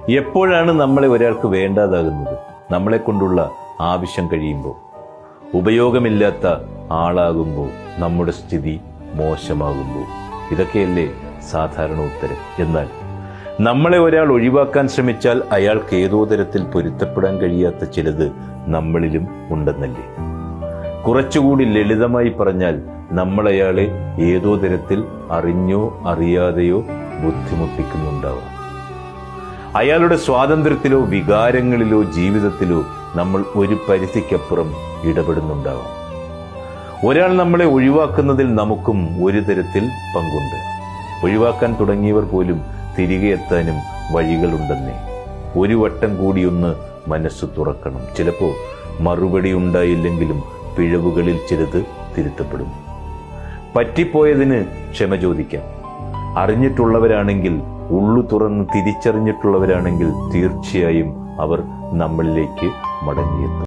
എപ്പോഴാണ് നമ്മളെ ഒരാൾക്ക് വേണ്ടാതാകുന്നത്? നമ്മളെ കൊണ്ടുള്ള ആവശ്യം കഴിയുമ്പോൾ, ഉപയോഗമില്ലാത്ത ആളാകുമ്പോൾ, നമ്മുടെ സ്ഥിതി മോശമാകുമ്പോൾ. ഇതൊക്കെയല്ലേ സാധാരണ ഉത്തരം. എന്നാൽ നമ്മളെ ഒരാൾ ഒഴിവാക്കാൻ ശ്രമിച്ചാൽ അയാൾക്ക് ഏതോ തരത്തിൽ പൊരുത്തപ്പെടാൻ കഴിയാത്ത ചിലത് നമ്മളിലും ഉണ്ടെന്നല്ലേ? കുറച്ചുകൂടി ലളിതമായി പറഞ്ഞാൽ, നമ്മൾ അയാളെ ഏതോ തരത്തിൽ അറിഞ്ഞോ അറിയാതെയോ ബുദ്ധിമുട്ടിക്കുന്നുണ്ടാവാം. അയാളുടെ സ്വാതന്ത്ര്യത്തിലോ വികാരങ്ങളിലോ ജീവിതത്തിലോ നമ്മൾ ഒരു പരിധിക്കപ്പുറം ഇടപെടുന്നുണ്ടാവാം. ഒരാൾ നമ്മളെ ഒഴിവാക്കുന്നതിൽ നമുക്കും ഒരു തരത്തിൽ പങ്കുണ്ട്. ഒഴിവാക്കാൻ തുടങ്ങിയവർ പോലും തിരികെ എത്താനും വഴികളുണ്ടെന്നേ. ഒരു വട്ടം കൂടിയൊന്ന് മനസ്സ് തുറക്കണം. ചിലപ്പോൾ മറുപടി ഉണ്ടായില്ലെങ്കിലും പിഴവുകളിൽ ചിലത് തിരുത്തപ്പെടും. പറ്റിപ്പോയതിന് ക്ഷമ ചോദിക്കാം. അറിഞ്ഞിട്ടുള്ളവരാണെങ്കിൽ, ഉള്ളു തുറന്ന് തിരിച്ചറിഞ്ഞിട്ടുള്ളവരാണെങ്കിൽ തീർച്ചയായും അവർ നമ്മളിലേക്ക് മടങ്ങിയെത്തും.